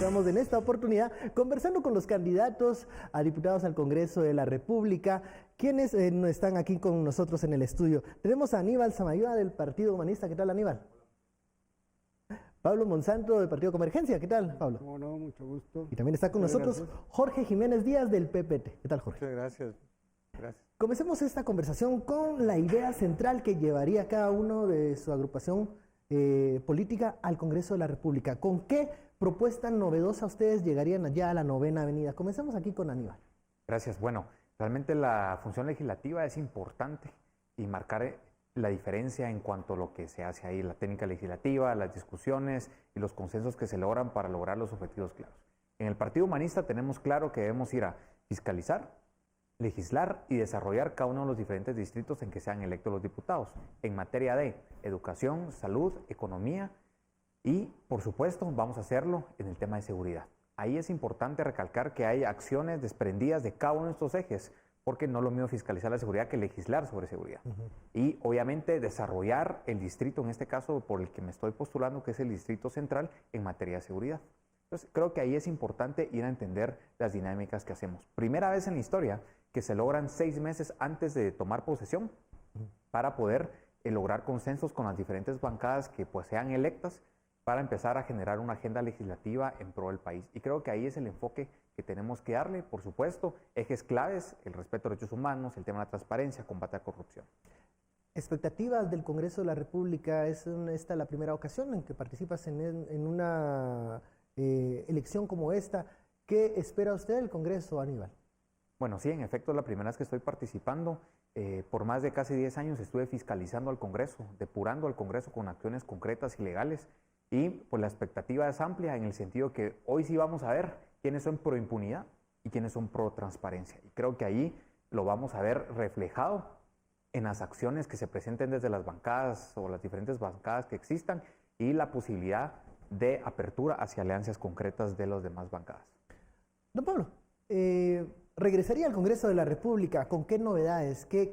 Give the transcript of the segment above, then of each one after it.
Estamos en esta oportunidad conversando con los candidatos a diputados al Congreso de la República, quienes no están aquí con nosotros en el estudio. Tenemos a Aníbal Samayoa del Partido Humanista. ¿Qué tal, Aníbal? Pablo Monsanto del Partido Convergencia. ¿Qué tal, Pablo? No, mucho gusto. Y también está con nosotros Jorge Jiménez Díaz del PPT. ¿Qué tal, Jorge? Muchas gracias. Comencemos esta conversación con la idea central que llevaría cada uno de su agrupación política al Congreso de la República. ¿Con qué propuesta novedosa ustedes llegarían allá a la 9ª Avenida? Comencemos aquí con Aníbal. Gracias. Bueno, realmente la función legislativa es importante y marcar la diferencia en cuanto a lo que se hace ahí, la técnica legislativa, las discusiones y los consensos que se logran para lograr los objetivos claros. En el Partido Humanista tenemos claro que debemos ir a fiscalizar, legislar y desarrollar cada uno de los diferentes distritos en que sean electos los diputados, en materia de educación, salud, economía y, por supuesto, vamos a hacerlo en el tema de seguridad. Ahí es importante recalcar que hay acciones desprendidas de cada uno de estos ejes, porque no es lo mismo fiscalizar la seguridad que legislar sobre seguridad. Y obviamente desarrollar el distrito, en este caso por el que me estoy postulando, que es el Distrito Central en materia de seguridad. Entonces creo que ahí es importante ir a entender las dinámicas que hacemos. Primera vez en la historia que se logran 6 meses antes de tomar posesión para poder lograr consensos con las diferentes bancadas que pues sean electas para empezar a generar una agenda legislativa en pro del país. Y creo que ahí es el enfoque que tenemos que darle, por supuesto, ejes claves, el respeto a los derechos humanos, el tema de la transparencia, combate a la corrupción. Expectativas del Congreso de la República, ¿es esta la primera ocasión en que participas en una elección como esta? ¿Qué espera usted del Congreso, Aníbal? Bueno, sí, en efecto, la primera vez que estoy participando. Por más de casi 10 años estuve fiscalizando al Congreso, depurando al Congreso con acciones concretas y legales. Y pues la expectativa es amplia en el sentido que hoy sí vamos a ver quiénes son pro impunidad y quiénes son pro transparencia. Y creo que ahí lo vamos a ver reflejado en las acciones que se presenten desde las bancadas o las diferentes bancadas que existan y la posibilidad de apertura hacia alianzas concretas de las demás bancadas. Don Pablo, regresaría al Congreso de la República, ¿con qué novedades? ¿Qué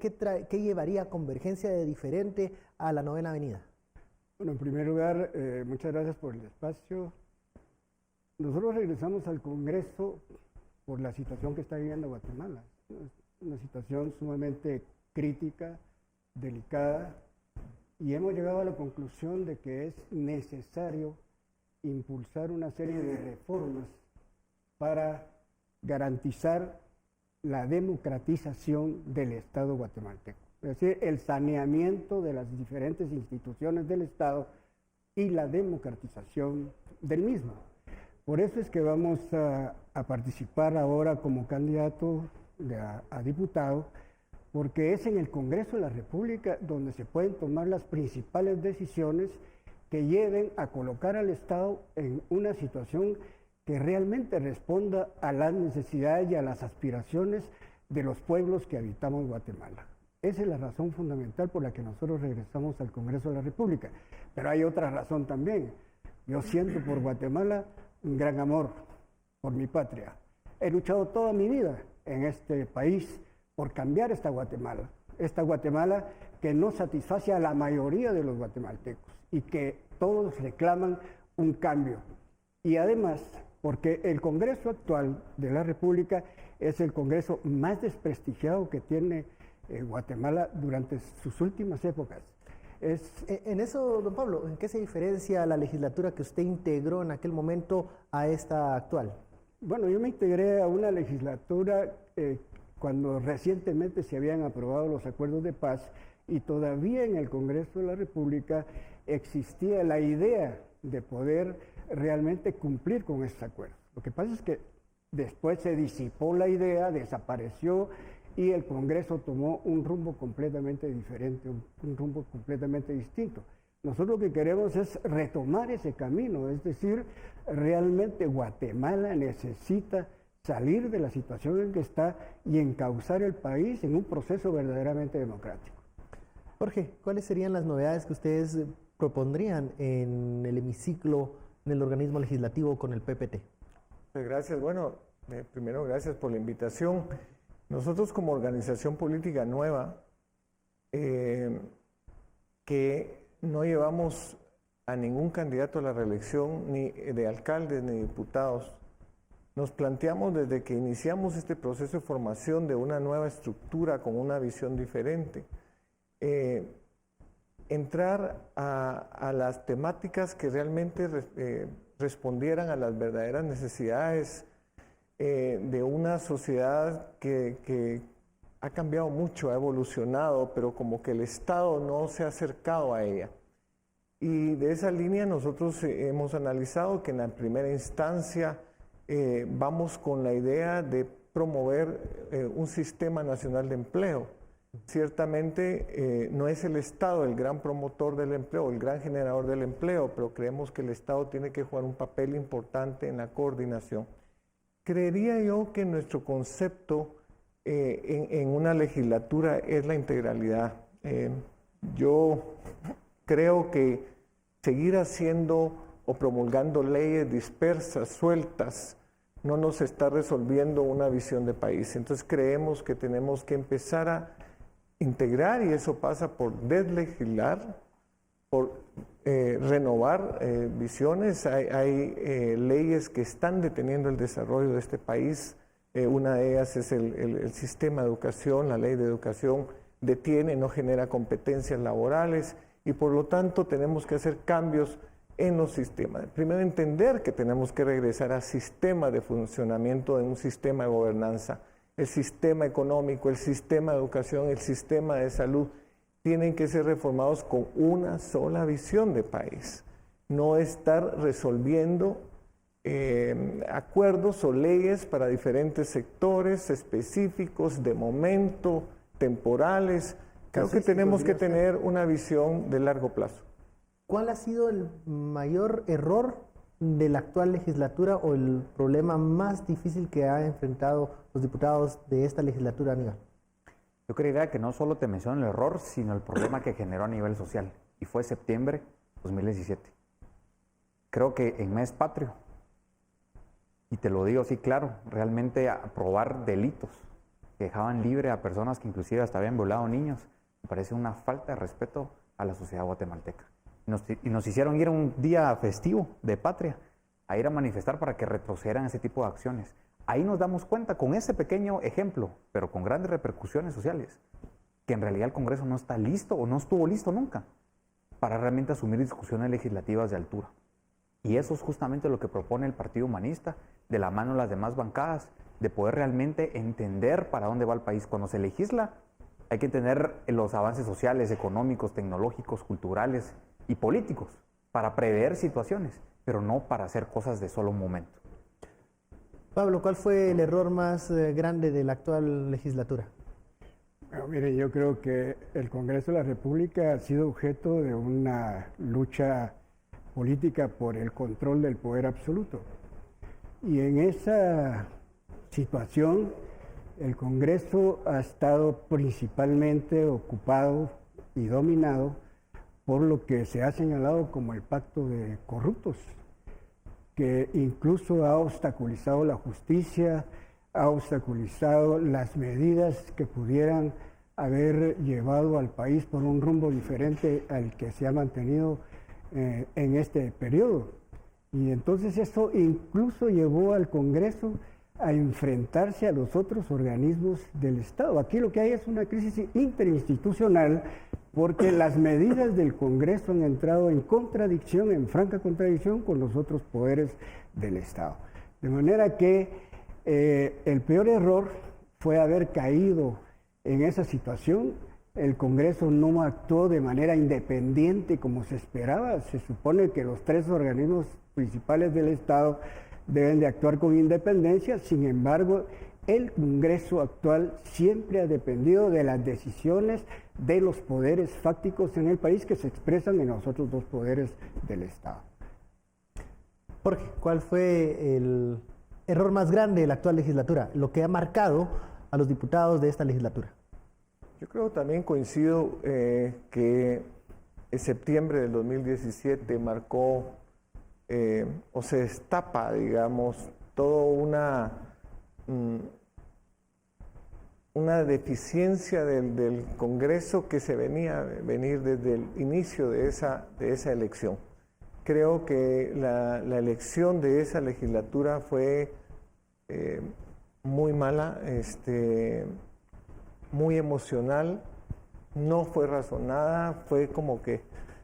llevaría Convergencia de diferente a la 9ª Avenida? Bueno, en primer lugar, muchas gracias por el espacio. Nosotros regresamos al Congreso por la situación que está viviendo Guatemala. Una situación sumamente crítica, delicada, y hemos llegado a la conclusión de que es necesario impulsar una serie de reformas para garantizar la democratización del Estado guatemalteco. Es decir, el saneamiento de las diferentes instituciones del Estado y la democratización del mismo. Por eso es que vamos a participar ahora como candidato a diputado, porque es en el Congreso de la República donde se pueden tomar las principales decisiones que lleven a colocar al Estado en una situación que realmente responda a las necesidades y a las aspiraciones de los pueblos que habitamos Guatemala. Esa es la razón fundamental por la que nosotros regresamos al Congreso de la República. Pero hay otra razón también. Yo siento por Guatemala un gran amor por mi patria. He luchado toda mi vida en este país por cambiar esta Guatemala que no satisface a la mayoría de los guatemaltecos y que todos reclaman un cambio. Y además, porque el Congreso actual de la República es el Congreso más desprestigiado que tiene Guatemala durante sus últimas épocas. En eso, don Pablo, ¿en qué se diferencia la legislatura que usted integró en aquel momento a esta actual? Bueno, yo me integré a una legislatura cuando recientemente se habían aprobado los acuerdos de paz y todavía en el Congreso de la República existía la idea de poder realmente cumplir con esos acuerdos. Lo que pasa es que después se disipó la idea, desapareció y el Congreso tomó un rumbo completamente diferente, un rumbo completamente distinto. Nosotros lo que queremos es retomar ese camino, es decir, realmente Guatemala necesita salir de la situación en que está y encauzar el país en un proceso verdaderamente democrático. Jorge, ¿cuáles serían las novedades que ustedes propondrían en el hemiciclo, en el organismo legislativo con el PPT? Pues gracias. Bueno, primero gracias por la invitación. Nosotros como organización política nueva, que no llevamos a ningún candidato a la reelección, ni de alcaldes ni diputados. Nos planteamos desde que iniciamos este proceso de formación de una nueva estructura con una visión diferente, entrar a las temáticas que realmente respondieran a las verdaderas necesidades de una sociedad que ha cambiado mucho, ha evolucionado, pero como que el Estado no se ha acercado a ella. Y de esa línea nosotros hemos analizado que en la primera instancia vamos con la idea de promover un sistema nacional de empleo. Ciertamente no es el Estado el gran promotor del empleo, el gran generador del empleo, pero creemos que el Estado tiene que jugar un papel importante en la coordinación. Creería yo que nuestro concepto en una legislatura es la integralidad. Yo creo que seguir haciendo o promulgando leyes dispersas, sueltas, no nos está resolviendo una visión de país. Entonces creemos que tenemos que empezar a integrar, y eso pasa por deslegislar, por renovar visiones. Hay leyes que están deteniendo el desarrollo de este país. Una de ellas es el sistema de educación. La ley de educación detiene, no genera competencias laborales, y por lo tanto tenemos que hacer cambios en los sistemas. Primero, entender que tenemos que regresar al sistema de funcionamiento de un sistema de gobernanza. El sistema económico, el sistema de educación, el sistema de salud tienen que ser reformados con una sola visión de país. No estar resolviendo acuerdos o leyes para diferentes sectores específicos, de momento, temporales. Creo que tenemos que tener una visión de largo plazo. ¿Cuál ha sido el mayor error de la actual legislatura o el problema más difícil que han enfrentado los diputados de esta legislatura, Aníbal? Yo creería que no solo te menciono el error, sino el problema que generó a nivel social, y fue septiembre de 2017. Creo que en mes patrio, y te lo digo así claro, realmente aprobar delitos que dejaban libre a personas que inclusive hasta habían violado niños, me parece una falta de respeto a la sociedad guatemalteca. Y nos hicieron ir a un día festivo de patria, a ir a manifestar para que retrocedieran ese tipo de acciones. Ahí nos damos cuenta, con ese pequeño ejemplo, pero con grandes repercusiones sociales, que en realidad el Congreso no está listo o no estuvo listo nunca para realmente asumir discusiones legislativas de altura. Y eso es justamente lo que propone el Partido Humanista, de la mano de las demás bancadas, de poder realmente entender para dónde va el país. Cuando se legisla, hay que entender los avances sociales, económicos, tecnológicos, culturales y políticos para prever situaciones, pero no para hacer cosas de solo un momento. Pablo, ¿cuál fue el error más grande de la actual legislatura? Bueno, mire, yo creo que el Congreso de la República ha sido objeto de una lucha política por el control del poder absoluto. Y en esa situación, el Congreso ha estado principalmente ocupado y dominado por lo que se ha señalado como el pacto de corruptos, que incluso ha obstaculizado la justicia, ha obstaculizado las medidas que pudieran haber llevado al país por un rumbo diferente al que se ha mantenido en este periodo. Y entonces eso incluso llevó al Congreso a enfrentarse a los otros organismos del Estado. Aquí lo que hay es una crisis interinstitucional, porque las medidas del Congreso han entrado en contradicción, en franca contradicción con los otros poderes del Estado. De manera que el peor error fue haber caído en esa situación. El Congreso no actuó de manera independiente como se esperaba. Se supone que los tres organismos principales del Estado deben de actuar con independencia. Sin embargo, el Congreso actual siempre ha dependido de las decisiones de los poderes fácticos en el país que se expresan en los otros dos poderes del Estado. Jorge, ¿cuál fue el error más grande de la actual legislatura, lo que ha marcado a los diputados de esta legislatura? Yo creo también coincido que en septiembre del 2017 marcó o se destapa, digamos, toda una deficiencia del Congreso que se venir desde el inicio de esa elección. Creo que la elección de esa legislatura fue muy mala, muy emocional, no fue razonada, fue como que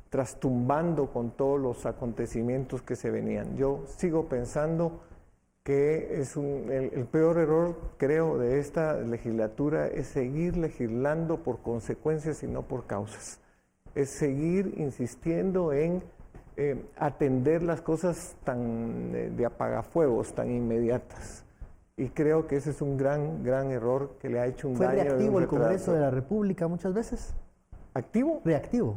trastumbando con todos los acontecimientos que se venían. Yo sigo pensando que es el peor error, creo, de esta legislatura es seguir legislando por consecuencias y no por causas. Es seguir insistiendo en atender las cosas tan de apagafuegos, tan inmediatas. Y creo que ese es un gran error que le ha hecho un daño. ¿Fue reactivo el Congreso de la República muchas veces? ¿Activo? Reactivo.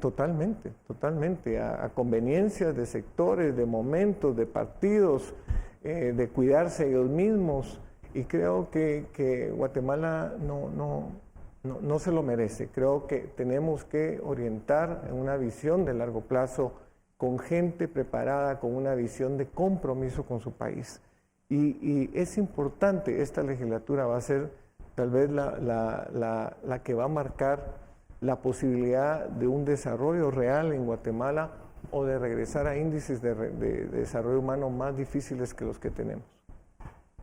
Totalmente, totalmente. A conveniencias de sectores, de momentos, de partidos, de cuidarse ellos mismos. Y creo que Guatemala no se lo merece. Creo que tenemos que orientar en una visión de largo plazo con gente preparada, con una visión de compromiso con su país. Y es importante, esta legislatura va a ser tal vez la que va a marcar la posibilidad de un desarrollo real en Guatemala o de regresar a índices de desarrollo humano más difíciles que los que tenemos.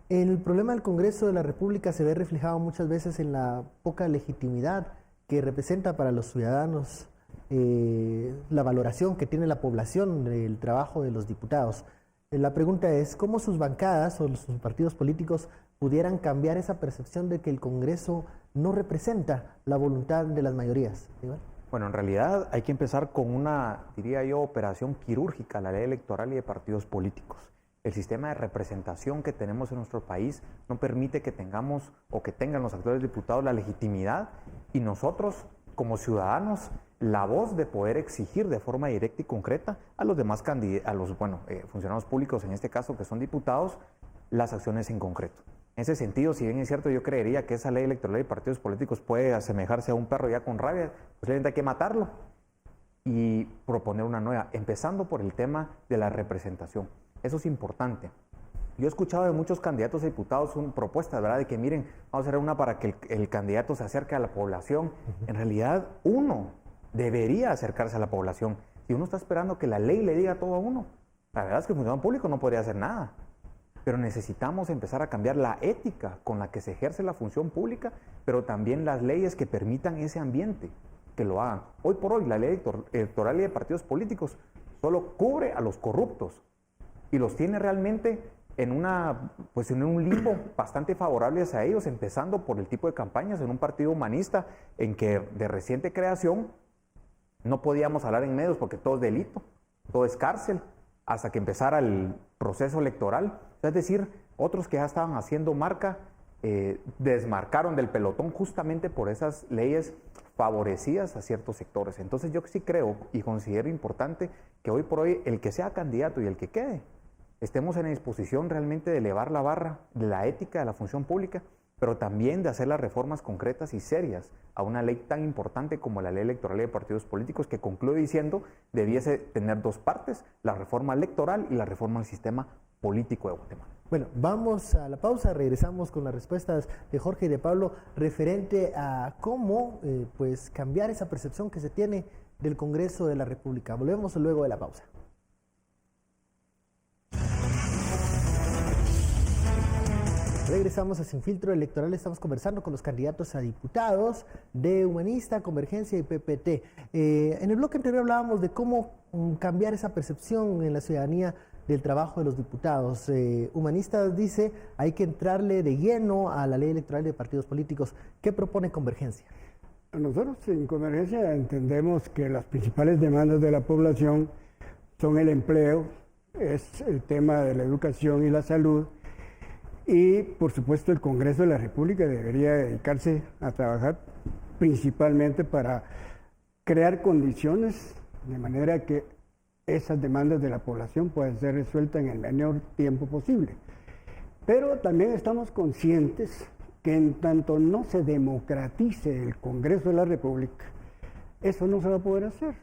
El problema del Congreso de la República se ve reflejado muchas veces en la poca legitimidad que representa para los ciudadanos la valoración que tiene la población del trabajo de los diputados. La pregunta es, ¿cómo sus bancadas o sus partidos políticos pudieran cambiar esa percepción de que el Congreso no representa la voluntad de las mayorías? ¿Iván? Bueno, en realidad hay que empezar con una, diría yo, operación quirúrgica, la ley electoral y de partidos políticos. El sistema de representación que tenemos en nuestro país no permite que tengamos o que tengan los actuales diputados la legitimidad y nosotros, como ciudadanos, la voz de poder exigir de forma directa y concreta a los demás funcionarios públicos, en este caso que son diputados, las acciones en concreto. En ese sentido, si bien es cierto, yo creería que esa ley electoral y partidos políticos puede asemejarse a un perro ya con rabia, pues hay que matarlo y proponer una nueva, empezando por el tema de la representación. Eso es importante. Yo he escuchado de muchos candidatos a diputados propuestas, ¿verdad? De que miren, vamos a hacer una para que el candidato se acerque a la población. En realidad, uno debería acercarse a la población. Si uno está esperando que la ley le diga todo a uno, la verdad es que el funcionario público no podría hacer nada. Pero necesitamos empezar a cambiar la ética con la que se ejerce la función pública, pero también las leyes que permitan ese ambiente, que lo hagan. Hoy por hoy, la ley electoral y de partidos políticos solo cubre a los corruptos y los tiene realmente en un limbo bastante favorable hacia ellos, empezando por el tipo de campañas en un partido humanista en que de reciente creación no podíamos hablar en medios porque todo es delito, todo es cárcel, hasta que empezara el proceso electoral. Es decir, otros que ya estaban haciendo marca, desmarcaron del pelotón justamente por esas leyes favorecidas a ciertos sectores. Entonces yo sí creo y considero importante que hoy por hoy el que sea candidato y el que quede, estemos en la disposición realmente de elevar la barra de la ética de la función pública, pero también de hacer las reformas concretas y serias a una ley tan importante como la ley electoral y de partidos políticos, que concluye diciendo debiese tener dos partes, la reforma electoral y la reforma al sistema político de Guatemala. Bueno, vamos a la pausa, regresamos con las respuestas de Jorge y de Pablo referente a cómo cambiar esa percepción que se tiene del Congreso de la República. Volvemos luego de la pausa. Regresamos a Sin Filtro Electoral, estamos conversando con los candidatos a diputados de Humanista, Convergencia y PPT. En el bloque anterior hablábamos de cómo cambiar esa percepción en la ciudadanía del trabajo de los diputados. Humanistas dice hay que entrarle de lleno a la ley electoral de partidos políticos. ¿Qué propone Convergencia? Nosotros en Convergencia entendemos que las principales demandas de la población son el empleo, es el tema de la educación y la salud. Y, por supuesto, el Congreso de la República debería dedicarse a trabajar principalmente para crear condiciones de manera que esas demandas de la población puedan ser resueltas en el menor tiempo posible. Pero también estamos conscientes que en tanto no se democratice el Congreso de la República, eso no se va a poder hacer.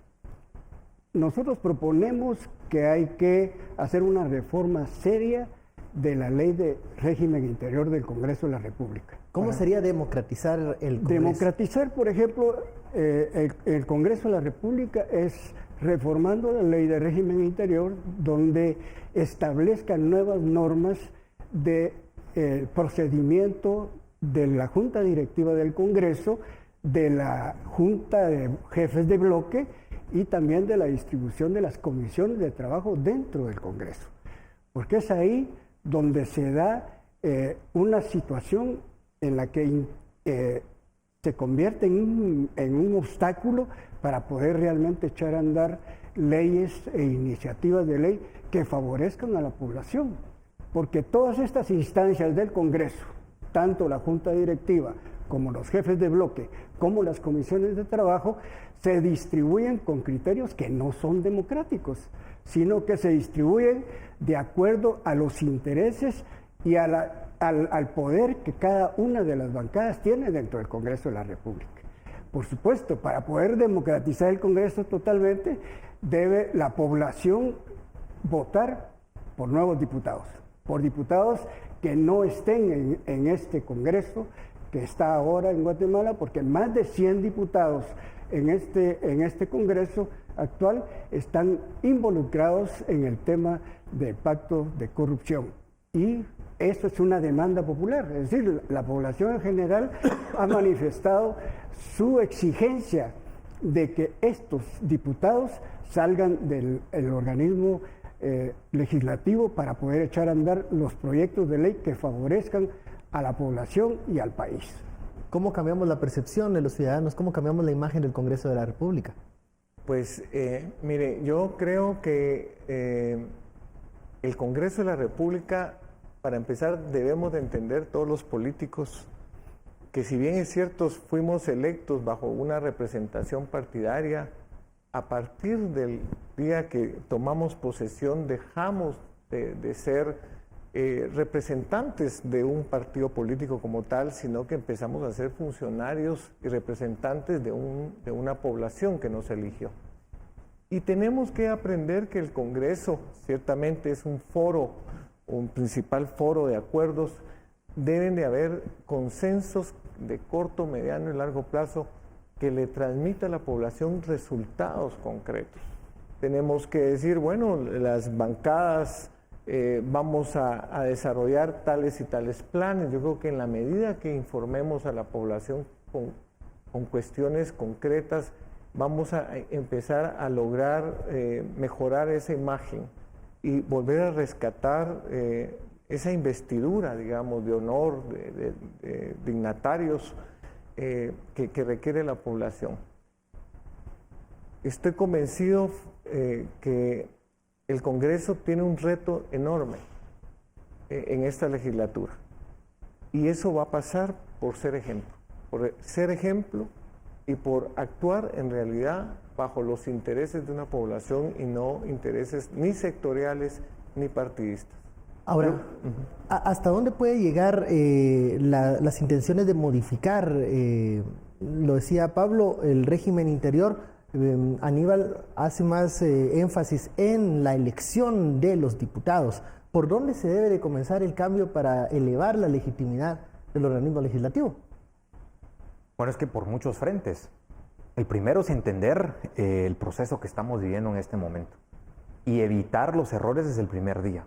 Nosotros proponemos que hay que hacer una reforma seria de la ley de régimen interior del Congreso de la República. ¿Cómo sería democratizar el Congreso? Democratizar, por ejemplo, el Congreso de la República es reformando la ley de régimen interior, donde establezcan nuevas normas de procedimiento de la Junta Directiva del Congreso, de la Junta de Jefes de Bloque y también de la distribución de las comisiones de trabajo dentro del Congreso. Porque es ahí donde se da una situación en la que se convierte en un obstáculo para poder realmente echar a andar leyes e iniciativas de ley que favorezcan a la población. Porque todas estas instancias del Congreso, tanto la Junta Directiva como los jefes de bloque, como las comisiones de trabajo, se distribuyen con criterios que no son democráticos, sino que se distribuyen de acuerdo a los intereses y al poder que cada una de las bancadas tiene dentro del Congreso de la República. Por supuesto, para poder democratizar el Congreso totalmente, debe la población votar por nuevos diputados, por diputados que no estén en este Congreso que está ahora en Guatemala, porque más de 100 diputados en este Congreso actual están involucrados en el tema del pacto de corrupción. Y eso es una demanda popular, es decir, la población en general ha manifestado su exigencia de que estos diputados salgan del organismo legislativo para poder echar a andar los proyectos de ley que favorezcan a la población y al país. ¿Cómo cambiamos la percepción de los ciudadanos? ¿Cómo cambiamos la imagen del Congreso de la República? Pues, mire, yo creo que el Congreso de la República, para empezar, debemos de entender todos los políticos que, si bien es cierto, fuimos electos bajo una representación partidaria, a partir del día que tomamos posesión dejamos de ser representantes de un partido político como tal, sino que empezamos a ser funcionarios y representantes de una población que nos eligió. Y tenemos que aprender que el Congreso ciertamente es un foro, un principal foro de acuerdos. Deben de haber consensos de corto, mediano y largo plazo que le transmita a la población resultados concretos. Tenemos que decir, bueno, las bancadas vamos a desarrollar tales y tales planes. Yo creo que en la medida que informemos a la población con cuestiones concretas, vamos a empezar a lograr mejorar esa imagen y volver a rescatar esa investidura, digamos, de honor, de dignatarios que requiere la población. Estoy convencido que el Congreso tiene un reto enorme en esta legislatura, y eso va a pasar por ser ejemplo y por actuar en realidad bajo los intereses de una población y no intereses ni sectoriales ni partidistas. Ahora, ¿hasta dónde puede llegar las intenciones de modificar, lo decía Pablo, el régimen interior? Aníbal hace más énfasis en la elección de los diputados. ¿Por dónde se debe de comenzar el cambio para elevar la legitimidad del organismo legislativo? Bueno, es que por muchos frentes. El primero es entender el proceso que estamos viviendo en este momento y evitar los errores desde el primer día.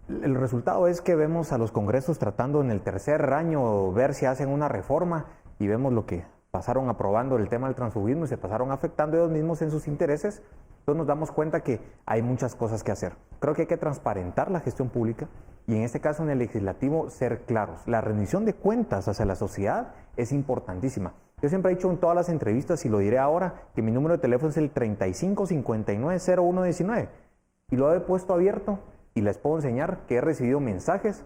El resultado es que vemos a los congresos tratando en el tercer año ver si hacen una reforma, y vemos lo que pasaron aprobando el tema del transfugismo y se pasaron afectando ellos mismos en sus intereses. Entonces nos damos cuenta que hay muchas cosas que hacer. Creo que hay que transparentar la gestión pública y, en este caso en el legislativo, ser claros. La rendición de cuentas hacia la sociedad es importantísima. Yo siempre he dicho en todas las entrevistas, y lo diré ahora, que mi número de teléfono es el 3559-0119, y lo he puesto abierto y les puedo enseñar que he recibido mensajes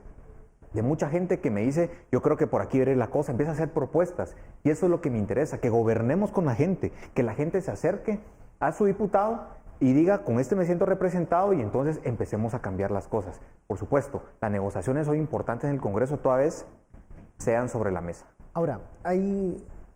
de mucha gente que me dice, yo creo que por aquí veré la cosa, empieza a hacer propuestas, y eso es lo que me interesa, que gobernemos con la gente, que la gente se acerque a su diputado y diga, con este me siento representado, y entonces empecemos a cambiar las cosas. Por supuesto, las negociaciones hoy importantes en el Congreso toda vez sean sobre la mesa. Ahora,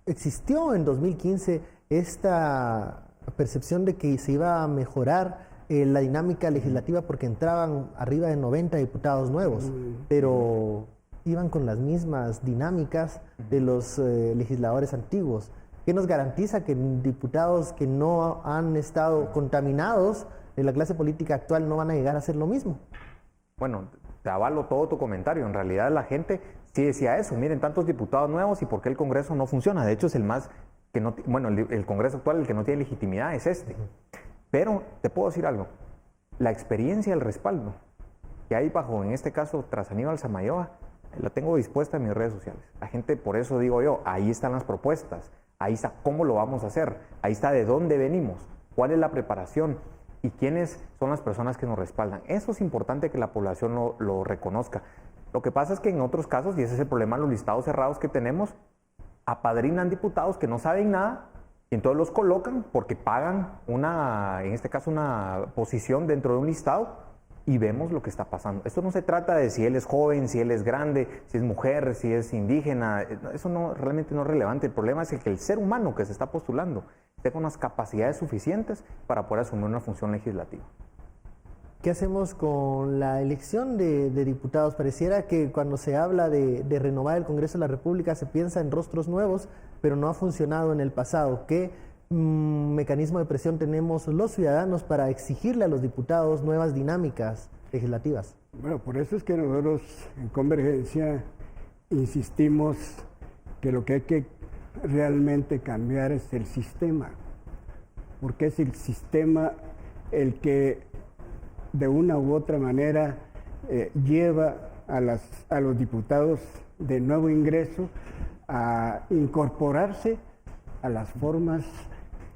existió en 2015 esta percepción de que se iba a mejorar la dinámica legislativa porque entraban arriba de 90 diputados nuevos, pero iban con las mismas dinámicas de los legisladores antiguos. ¿Qué nos garantiza que diputados que no han estado contaminados de la clase política actual no van a llegar a hacer lo mismo? Bueno, te avalo todo tu comentario. En realidad la gente sí decía eso. Miren, tantos diputados nuevos y por qué el Congreso no funciona. De hecho, es el más que no... Bueno, el Congreso actual, el que no tiene legitimidad es este. Pero te puedo decir algo. La experiencia y el respaldo que hay bajo, en este caso, tras Aníbal Samayoa, la tengo dispuesta en mis redes sociales. La gente, por eso digo yo, ahí están las propuestas. Ahí está cómo lo vamos a hacer. Ahí está de dónde venimos. Cuál es la preparación. Y quiénes son las personas que nos respaldan. Eso es importante que la población lo reconozca. Lo que pasa es que en otros casos, y ese es el problema de los listados cerrados que tenemos, apadrinan diputados que no saben nada y entonces los colocan porque pagan en este caso, una posición dentro de un listado y vemos lo que está pasando. Esto no se trata de si él es joven, si él es grande, si es mujer, si es indígena. Eso realmente no es relevante. El problema es que el ser humano que se está postulando tenga unas capacidades suficientes para poder asumir una función legislativa. ¿Qué hacemos con la elección de diputados? Pareciera que cuando se habla de renovar el Congreso de la República se piensa en rostros nuevos, pero no ha funcionado en el pasado. ¿Qué mecanismo de presión tenemos los ciudadanos para exigirle a los diputados nuevas dinámicas legislativas? Bueno, por eso es que nosotros en Convergencia insistimos que lo que hay que realmente cambiar es el sistema, porque es el sistema el que de una u otra manera lleva a los diputados de nuevo ingreso a incorporarse a las formas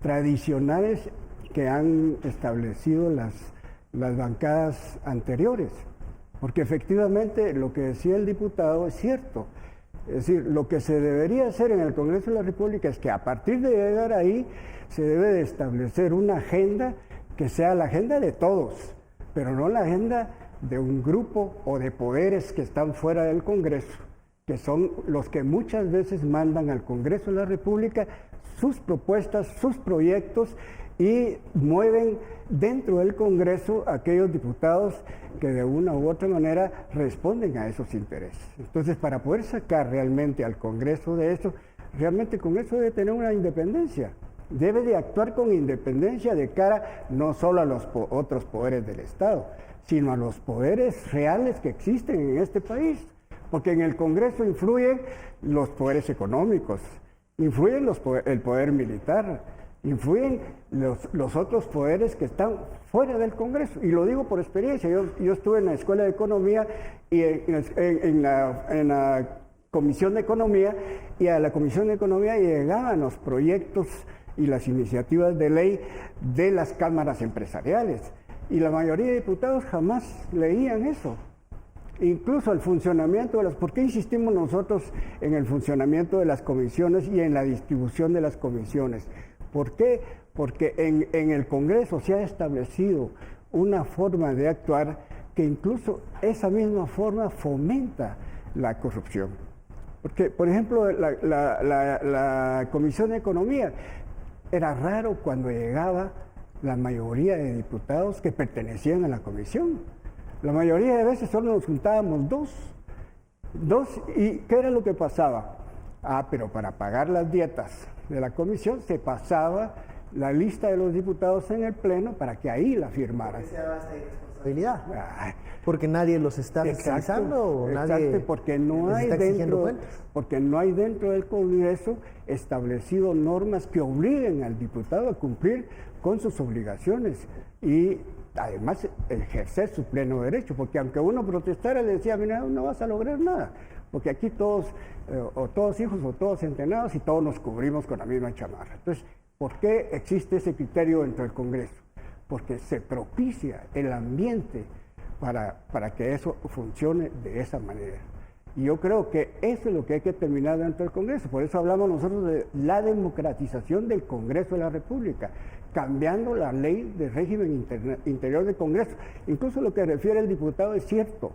tradicionales que han establecido las bancadas anteriores, porque efectivamente lo que decía el diputado es cierto. Es decir, lo que se debería hacer en el Congreso de la República es que a partir de llegar ahí se debe de establecer una agenda que sea la agenda de todos, pero no la agenda de un grupo o de poderes que están fuera del Congreso, que son los que muchas veces mandan al Congreso de la República sus propuestas, sus proyectos y mueven dentro del Congreso a aquellos diputados que de una u otra manera responden a esos intereses. Entonces, para poder sacar realmente al Congreso de eso, realmente el Congreso debe tener una independencia, debe de actuar con independencia de cara no solo a los otros poderes del Estado, sino a los poderes reales que existen en este país, porque en el Congreso influyen los poderes económicos, influyen el poder militar, influyen los otros poderes que están fuera del Congreso. Y lo digo por experiencia. Yo estuve en la Escuela de Economía y en la Comisión de Economía, y a la Comisión de Economía llegaban los proyectos y las iniciativas de ley de las cámaras empresariales. Y la mayoría de diputados jamás leían eso. Incluso el funcionamiento de ¿por qué insistimos nosotros en el funcionamiento de las comisiones y en la distribución de las comisiones? ¿Por qué? Porque en el Congreso se ha establecido una forma de actuar que incluso esa misma forma fomenta la corrupción. Porque, por ejemplo, la Comisión de Economía, era raro cuando llegaba la mayoría de diputados que pertenecían a la comisión. La mayoría de veces solo nos juntábamos dos, ¿y qué era lo que pasaba? Pero para pagar las dietas de la comisión se pasaba la lista de los diputados en el pleno para que ahí la firmaran. ¿Por qué se daba esa irresponsabilidad? ¿Porque nadie los está fiscalizando o nadie porque no hay dentro del Congreso establecido normas que obliguen al diputado a cumplir con sus obligaciones y además ejercer su pleno derecho, porque aunque uno protestara le decía, mira, no vas a lograr nada, porque aquí todos, o todos hijos o todos entrenados y todos nos cubrimos con la misma chamarra. Entonces, ¿por qué existe ese criterio dentro del Congreso? Porque se propicia el ambiente para que eso funcione de esa manera. Y yo creo que eso es lo que hay que terminar dentro del Congreso. Por eso hablamos nosotros de la democratización del Congreso de la República, cambiando la ley de régimen interior del Congreso. Incluso lo que refiere el diputado es cierto.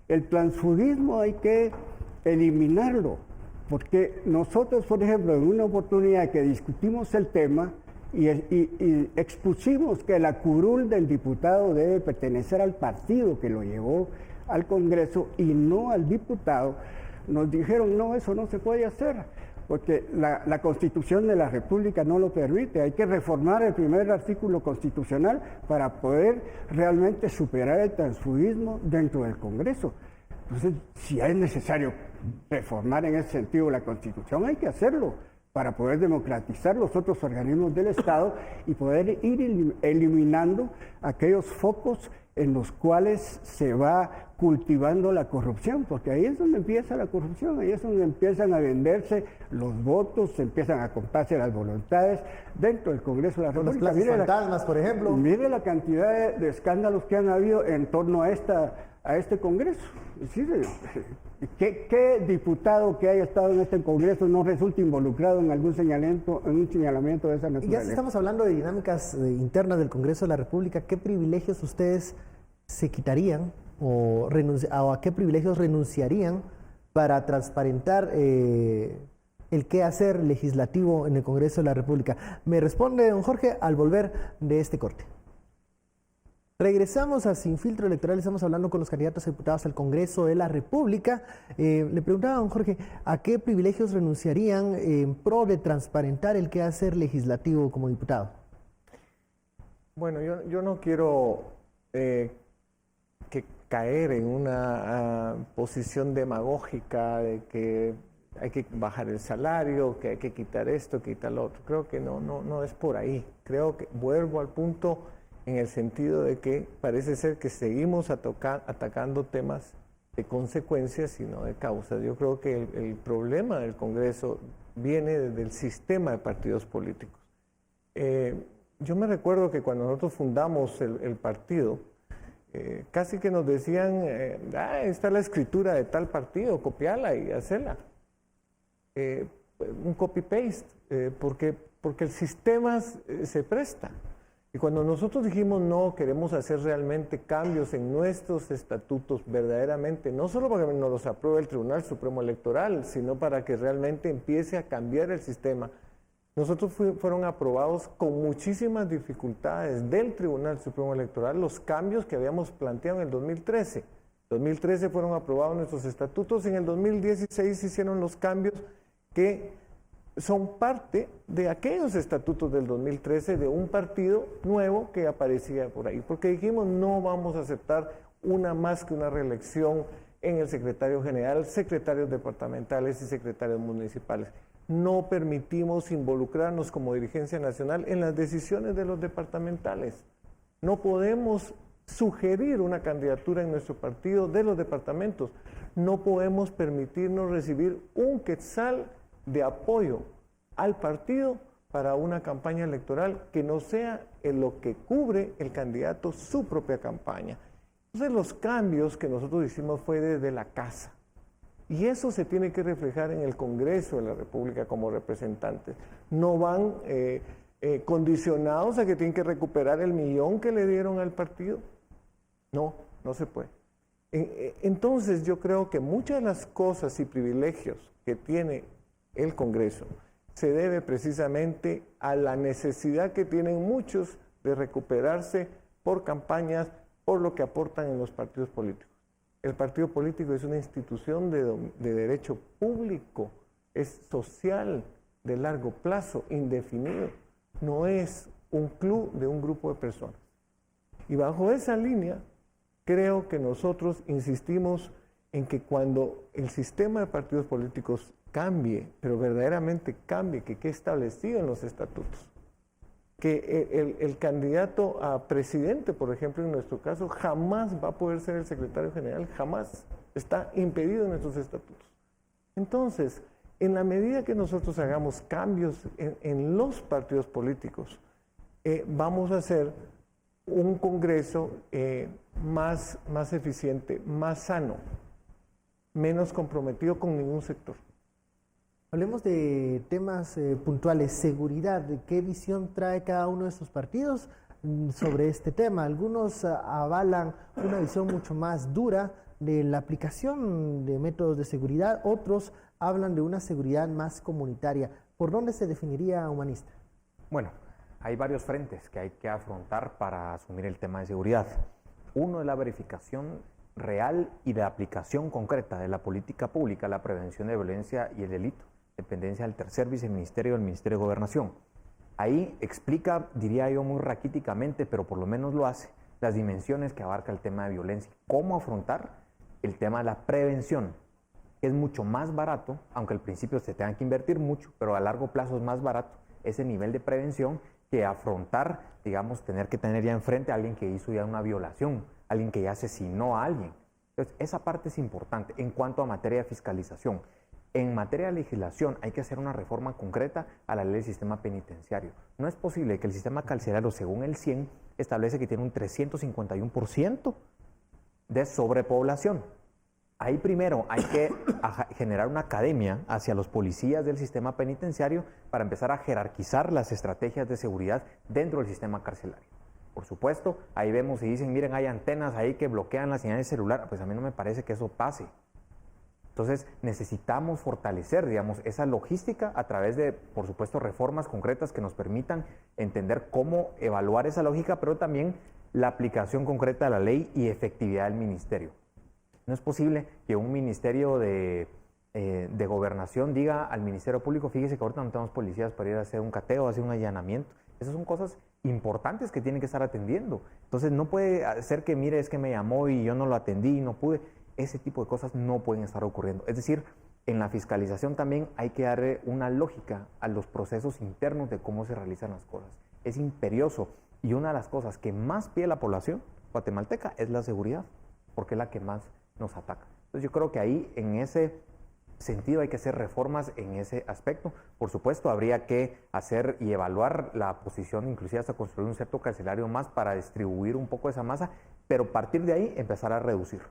El transfugismo hay que eliminarlo, porque nosotros, por ejemplo, en una oportunidad que discutimos el tema y expusimos que la curul del diputado debe pertenecer al partido que lo llevó al Congreso y no al diputado, nos dijeron, no, eso no se puede hacer, porque la Constitución de la República no lo permite. Hay que reformar el primer artículo constitucional para poder realmente superar el transfugismo dentro del Congreso. Entonces, si es necesario reformar en ese sentido la Constitución, hay que hacerlo para poder democratizar los otros organismos del Estado y poder ir eliminando aquellos focos en los cuales se va cultivando la corrupción, porque ahí es donde empieza la corrupción, ahí es donde empiezan a venderse los votos, se empiezan a comprarse las voluntades dentro del Congreso de la Con República. los plazas fantasmas, por ejemplo. Mire la cantidad de escándalos que han habido en torno a este Congreso. Es decir, ¿qué diputado que haya estado en este Congreso no resulta involucrado en algún señalamiento de esa Y naturaleza? ya si estamos hablando de dinámicas internas del Congreso de la República, ¿qué privilegios ustedes se quitarían o a qué privilegios renunciarían para transparentar el quehacer legislativo en el Congreso de la República? Me responde don Jorge al volver de este corte. Regresamos a Sin Filtro Electoral, estamos hablando con los candidatos a diputados al Congreso de la República. Le preguntaba a don Jorge, ¿a qué privilegios renunciarían en pro de transparentar el quehacer legislativo como diputado? Bueno, yo no quiero caer en una posición demagógica de que hay que bajar el salario, que hay que quitar esto, quitar lo otro. Creo que no es por ahí. Creo que vuelvo al punto en el sentido de que parece ser que seguimos atacando temas de consecuencias y no de causas. Yo creo que el problema del Congreso viene desde el sistema de partidos políticos. Yo me recuerdo que cuando nosotros fundamos el partido, casi que nos decían, está la escritura de tal partido, copiala y hacela. Un copy-paste, porque el sistema se presta. Y cuando nosotros dijimos no, queremos hacer realmente cambios en nuestros estatutos verdaderamente, no solo para que nos los apruebe el Tribunal Supremo Electoral, sino para que realmente empiece a cambiar el sistema. Nosotros fueron aprobados con muchísimas dificultades del Tribunal Supremo Electoral los cambios que habíamos planteado en el 2013. En 2013 fueron aprobados nuestros estatutos, en el 2016 se hicieron los cambios que son parte de aquellos estatutos del 2013 de un partido nuevo que aparecía por ahí, porque dijimos no vamos a aceptar más que una reelección en el secretario general, secretarios departamentales y secretarios municipales. No permitimos involucrarnos como dirigencia nacional en las decisiones de los departamentales. No podemos sugerir una candidatura en nuestro partido de los departamentos. No podemos permitirnos recibir un quetzal de apoyo al partido para una campaña electoral que no sea en lo que cubre el candidato su propia campaña. Entonces los cambios que nosotros hicimos fue desde la casa y eso se tiene que reflejar en el Congreso de la República como representantes. No van condicionados a que tienen que recuperar el millón que le dieron al partido. No se puede. Entonces yo creo que muchas de las cosas y privilegios que tiene el Congreso se debe precisamente a la necesidad que tienen muchos de recuperarse por campañas, por lo que aportan en los partidos políticos. El partido político es una institución de derecho público, es social, de largo plazo, indefinido. No es un club de un grupo de personas. Y bajo esa línea, creo que nosotros insistimos en que cuando el sistema de partidos políticos cambie, pero verdaderamente cambie, que quede establecido en los estatutos, que el candidato a presidente, por ejemplo, en nuestro caso, jamás va a poder ser el secretario general, jamás, está impedido en nuestros estatutos. Entonces, en la medida que nosotros hagamos cambios en los partidos políticos, vamos a hacer un Congreso más eficiente, más sano, menos comprometido con ningún sector. Hablemos de temas puntuales, seguridad. ¿Qué visión trae cada uno de estos partidos sobre este tema? Algunos avalan una visión mucho más dura de la aplicación de métodos de seguridad, otros hablan de una seguridad más comunitaria. ¿Por dónde se definiría humanista? Bueno, hay varios frentes que hay que afrontar para asumir el tema de seguridad. Uno es la verificación real y de aplicación concreta de la política pública, la prevención de violencia y el delito. dependencia del tercer viceministerio del Ministerio de Gobernación. Ahí explica, diría yo muy raquíticamente, pero por lo menos lo hace, las dimensiones que abarca el tema de violencia, cómo afrontar el tema de la prevención. Es mucho más barato, aunque al principio se tenga que invertir mucho, pero a largo plazo es más barato ese nivel de prevención que afrontar, digamos, tener que tener ya enfrente a alguien que hizo ya una violación, alguien que ya asesinó a alguien. Entonces, esa parte es importante en cuanto a materia de fiscalización. En materia de legislación hay que hacer una reforma concreta a la ley del sistema penitenciario. No es posible que el sistema carcelario, según el 100, establece que tiene un 351% de sobrepoblación. Ahí primero hay que generar una academia hacia los policías del sistema penitenciario para empezar a jerarquizar las estrategias de seguridad dentro del sistema carcelario. Por supuesto, ahí vemos y dicen, miren, hay antenas ahí que bloquean la señal de celular. Pues a mí no me parece que eso pase. Entonces necesitamos fortalecer, digamos, esa logística a través de, por supuesto, reformas concretas que nos permitan entender cómo evaluar esa lógica, pero también la aplicación concreta de la ley y efectividad del ministerio. No es posible que un ministerio de gobernación diga al Ministerio Público, fíjese que ahorita no tenemos policías para ir a hacer un cateo, hacer un allanamiento. Esas son cosas importantes que tienen que estar atendiendo. Entonces no puede ser que, mire, es que me llamó y yo no lo atendí y no pude. Ese tipo de cosas no pueden estar ocurriendo. Es decir, en la fiscalización también hay que darle una lógica a los procesos internos de cómo se realizan las cosas. Es imperioso. Y una de las cosas que más pide la población guatemalteca es la seguridad, porque es la que más nos ataca. Entonces yo creo que ahí, en ese sentido, hay que hacer reformas en ese aspecto. Por supuesto, habría que hacer y evaluar la posición, inclusive hasta construir un cierto carcelario más para distribuir un poco esa masa, pero a partir de ahí empezar a reducir.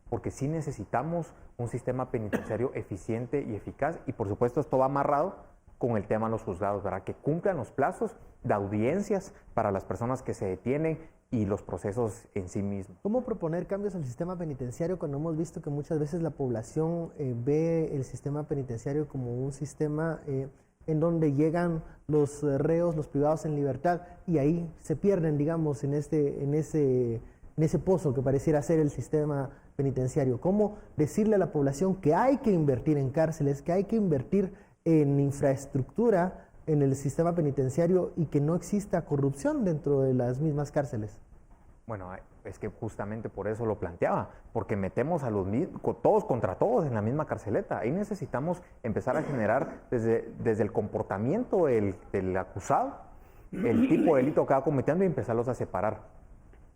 Porque sí necesitamos un sistema penitenciario eficiente y eficaz, y por supuesto esto va amarrado con el tema de los juzgados, ¿verdad? Que cumplan los plazos de audiencias para las personas que se detienen y los procesos en sí mismos. ¿Cómo proponer cambios al sistema penitenciario cuando hemos visto que muchas veces la población ve el sistema penitenciario como un sistema en donde llegan los reos, los privados en libertad, y ahí se pierden, digamos, en ese pozo que pareciera ser el sistema penitenciario? ¿Cómo decirle a la población que hay que invertir en cárceles, que hay que invertir en infraestructura en el sistema penitenciario y que no exista corrupción dentro de las mismas cárceles? Bueno, es que justamente por eso lo planteaba, porque metemos a los todos contra todos en la misma carceleta. Ahí necesitamos empezar a generar desde el comportamiento del acusado, el tipo de delito que va cometiendo, y empezarlos a separar.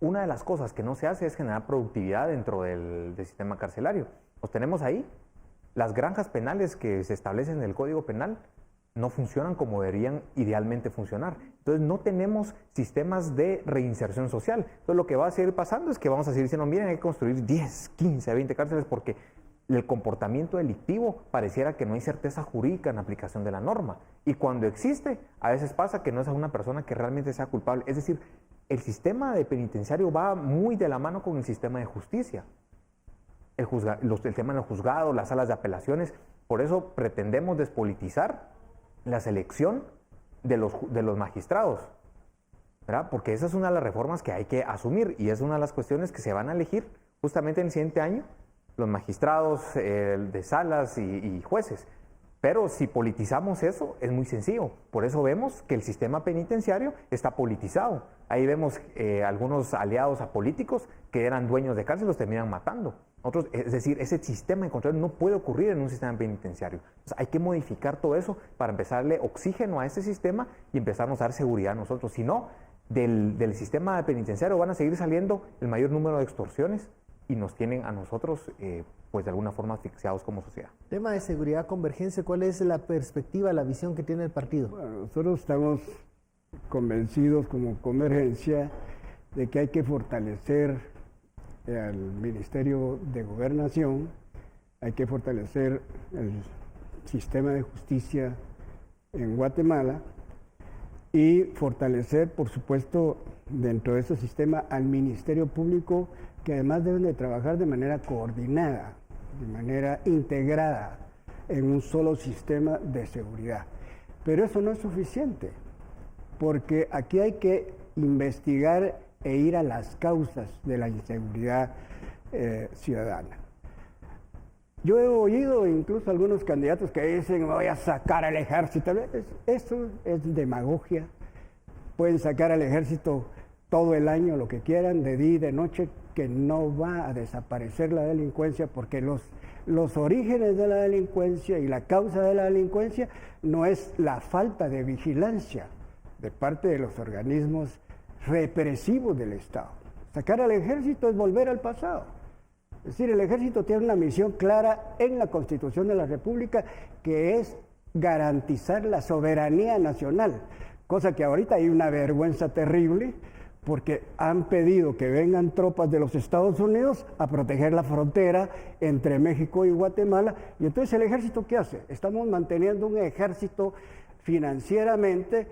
Una de las cosas que no se hace es generar productividad dentro del sistema carcelario. Pues tenemos ahí las granjas penales que se establecen en el Código Penal, no funcionan como deberían idealmente funcionar. Entonces no tenemos sistemas de reinserción social. Entonces lo que va a seguir pasando es que vamos a seguir diciendo, miren, hay que construir 10, 15, 20 cárceles porque el comportamiento delictivo pareciera que no hay certeza jurídica en la aplicación de la norma. Y cuando existe, a veces pasa que no es a una persona que realmente sea culpable. Es decir, el sistema de penitenciario va muy de la mano con el sistema de justicia. El tema del juzgado, las salas de apelaciones. Por eso pretendemos despolitizar la selección de los magistrados, ¿verdad? Porque esa es una de las reformas que hay que asumir y es una de las cuestiones que se van a elegir justamente en el siguiente año, los magistrados de salas y jueces. Pero si politizamos eso, es muy sencillo. Por eso vemos que el sistema penitenciario está politizado. Ahí vemos algunos aliados a políticos que eran dueños de cárcel, los terminan matando. Es decir, ese sistema de control no puede ocurrir en un sistema penitenciario. Entonces, hay que modificar todo eso para empezar a darle oxígeno a ese sistema y empezarnos a dar seguridad a nosotros. Si no, del sistema penitenciario van a seguir saliendo el mayor número de extorsiones y nos tienen a nosotros, pues de alguna forma asfixiados como sociedad. Tema de seguridad, Convergencia, ¿cuál es la perspectiva, la visión que tiene el partido? Bueno, nosotros estamos convencidos como Convergencia de que hay que fortalecer al Ministerio de Gobernación, hay que fortalecer el sistema de justicia en Guatemala y fortalecer, por supuesto, dentro de ese sistema al Ministerio Público, que además deben de trabajar de manera coordinada, de manera integrada en un solo sistema de seguridad. Pero eso no es suficiente, porque aquí hay que investigar e ir a las causas de la inseguridad ciudadana. Yo he oído incluso algunos candidatos que dicen voy a sacar al ejército. Eso es demagogia. Pueden sacar al ejército todo el año, lo que quieran, de día y de noche, que no va a desaparecer la delincuencia, porque los orígenes de la delincuencia y la causa de la delincuencia no es la falta de vigilancia de parte de los organismos represivos del Estado. Sacar al ejército es volver al pasado. Es decir, el ejército tiene una misión clara en la Constitución de la República, que es garantizar la soberanía nacional, cosa que ahorita hay una vergüenza terrible, porque han pedido que vengan tropas de los Estados Unidos a proteger la frontera entre México y Guatemala, y entonces el ejército, ¿qué hace? Estamos manteniendo un ejército financieramente,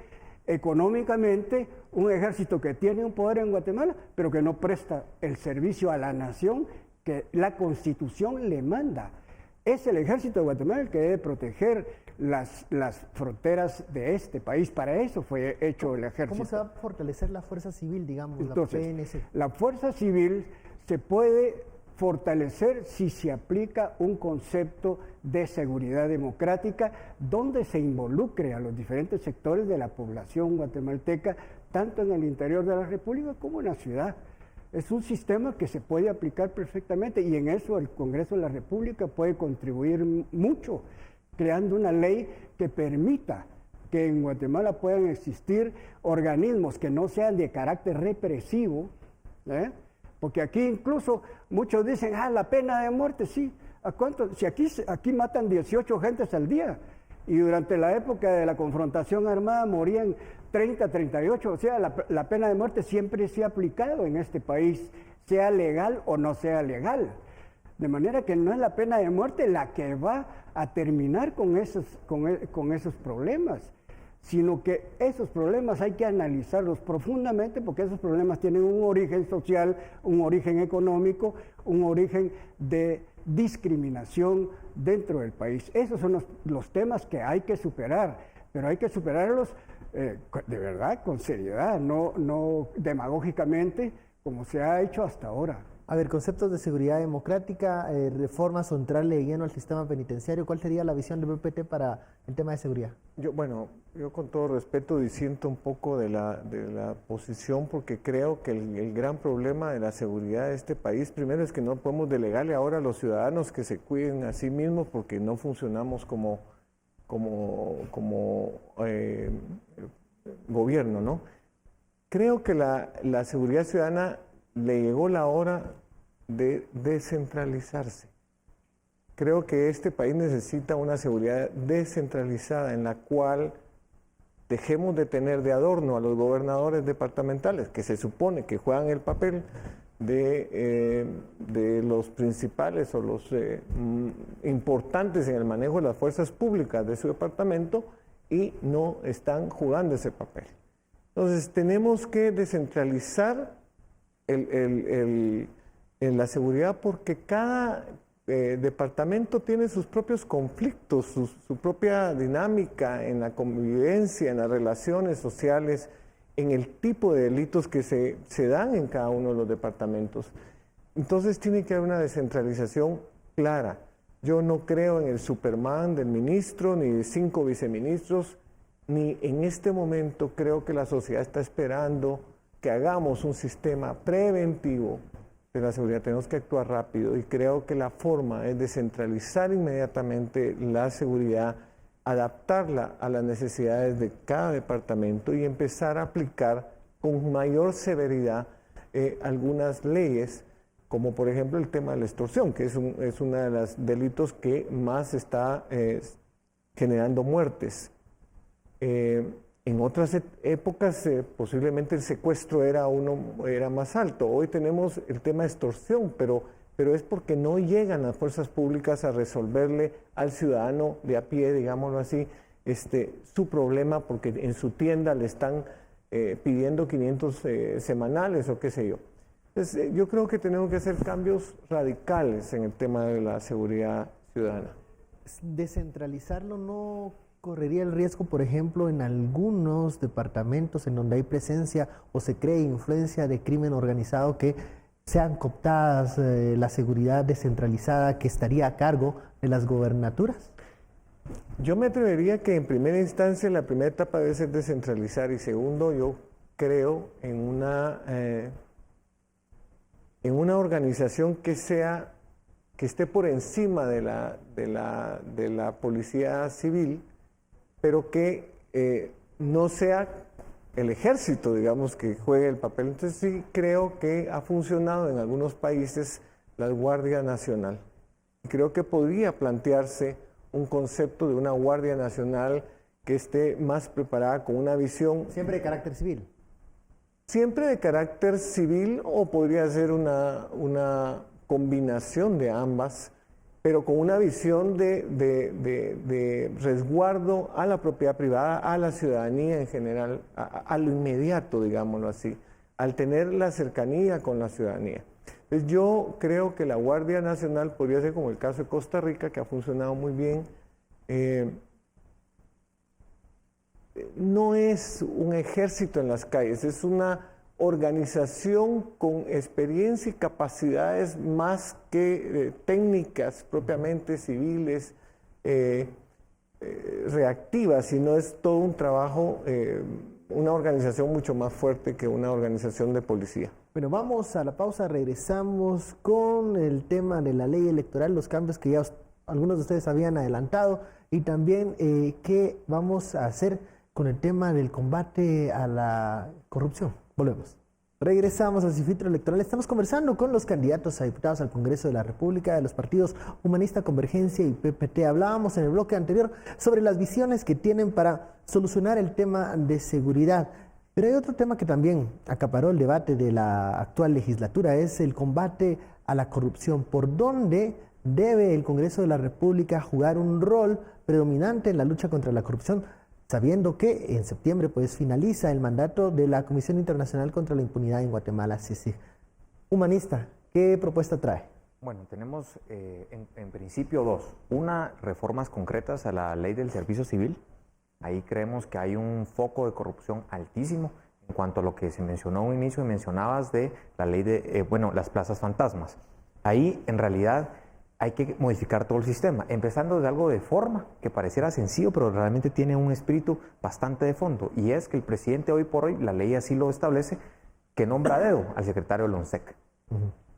económicamente, un ejército que tiene un poder en Guatemala, pero que no presta el servicio a la nación que la Constitución le manda. Es el ejército de Guatemala el que debe proteger las fronteras de este país. Para eso fue hecho el ejército. ¿Cómo se va a fortalecer la fuerza civil, digamos, Entonces, la PNC? la fuerza civil se puede fortalecer si se aplica un concepto de seguridad democrática donde se involucre a los diferentes sectores de la población guatemalteca, tanto en el interior de la República como en la ciudad. Es un sistema que se puede aplicar perfectamente y en eso el Congreso de la República puede contribuir mucho, creando una ley que permita que en Guatemala puedan existir organismos que no sean de carácter represivo, porque aquí incluso muchos dicen, la pena de muerte, sí. ¿A cuánto? Si aquí matan 18 gentes al día y durante la época de la confrontación armada morían 30, 38, o sea, la pena de muerte siempre se ha aplicado en este país, sea legal o no sea legal. De manera que no es la pena de muerte la que va a terminar con esos problemas, sino que esos problemas hay que analizarlos profundamente porque esos problemas tienen un origen social, un origen económico, un origen de discriminación dentro del país. Esos son los temas que hay que superar, pero hay que superarlos de verdad, con seriedad, no demagógicamente como se ha hecho hasta ahora. A ver, conceptos de seguridad democrática, reformas o entrarle de lleno al sistema penitenciario, ¿cuál sería la visión del PPT para el tema de seguridad? Yo con todo respeto disiento un poco de la posición porque creo que el gran problema de la seguridad de este país, primero es que no podemos delegarle ahora a los ciudadanos que se cuiden a sí mismos porque no funcionamos como gobierno, ¿no? Creo que la seguridad ciudadana le llegó la hora de descentralizarse. Creo que este país necesita una seguridad descentralizada en la cual dejemos de tener de adorno a los gobernadores departamentales, que se supone que juegan el papel de los principales o los importantes en el manejo de las fuerzas públicas de su departamento y no están jugando ese papel. Entonces tenemos que descentralizar la seguridad porque cada departamento tiene sus propios conflictos, su propia dinámica en la convivencia, en las relaciones sociales, en el tipo de delitos que se dan en cada uno de los departamentos. Entonces tiene que haber una descentralización clara. Yo no creo en el Superman del ministro, ni de 5 viceministros, ni en este momento creo que la sociedad está esperando que hagamos un sistema preventivo de la seguridad. Tenemos que actuar rápido y creo que la forma es descentralizar inmediatamente la seguridad, adaptarla a las necesidades de cada departamento y empezar a aplicar con mayor severidad algunas leyes, como por ejemplo el tema de la extorsión, que es uno de los delitos que más está generando muertes. En otras épocas posiblemente el secuestro era más alto. Hoy tenemos el tema de extorsión, pero es porque no llegan las fuerzas públicas a resolverle al ciudadano de a pie, digámoslo así, su problema porque en su tienda le están pidiendo 500 semanales o qué sé yo. Entonces, yo creo que tenemos que hacer cambios radicales en el tema de la seguridad ciudadana. Descentralizarlo no correría el riesgo, por ejemplo, en algunos departamentos en donde hay presencia o se cree influencia de crimen organizado que sean cooptadas la seguridad descentralizada que estaría a cargo de las gobernaturas? Yo me atrevería que en primera instancia la primera etapa debe ser descentralizar y segundo, yo creo en una organización que esté por encima de la policía civil, pero que no sea el ejército, digamos, que juegue el papel. Entonces sí creo que ha funcionado en algunos países la Guardia Nacional. Y creo que podría plantearse un concepto de una Guardia Nacional que esté más preparada con una visión. Siempre de carácter civil. Siempre de carácter civil o podría ser una combinación de ambas, pero con una visión de resguardo a la propiedad privada, a la ciudadanía en general, a lo inmediato, digámoslo así, al tener la cercanía con la ciudadanía. Entonces yo creo que la Guardia Nacional podría ser como el caso de Costa Rica, que ha funcionado muy bien. No es un ejército en las calles, es una organización con experiencia y capacidades más que técnicas propiamente civiles, reactivas, sino es todo un trabajo, una organización mucho más fuerte que una organización de policía. Bueno, vamos a la pausa, regresamos con el tema de la ley electoral, los cambios que ya algunos de ustedes habían adelantado y también qué vamos a hacer con el tema del combate a la corrupción. Volvemos. Regresamos al Sin Filtro Electoral. Estamos conversando con los candidatos a diputados al Congreso de la República de los partidos Humanista Convergencia y PPT. Hablábamos en el bloque anterior sobre las visiones que tienen para solucionar el tema de seguridad. Pero hay otro tema que también acaparó el debate de la actual legislatura, es el combate a la corrupción. ¿Por dónde debe el Congreso de la República jugar un rol predominante en la lucha contra la corrupción? Sabiendo que en septiembre pues finaliza el mandato de la Comisión Internacional contra la Impunidad en Guatemala, CICIG. Humanista, ¿qué propuesta trae? Bueno, tenemos en principio dos. Una, reformas concretas a la ley del servicio civil. Ahí creemos que hay un foco de corrupción altísimo en cuanto a lo que se mencionó a un inicio y mencionabas de la ley de, las plazas fantasmas. Ahí en realidad hay que modificar todo el sistema, empezando de algo de forma que pareciera sencillo, pero realmente tiene un espíritu bastante de fondo, y es que el presidente hoy por hoy, la ley así lo establece, que nombra a dedo al secretario del ONSEC,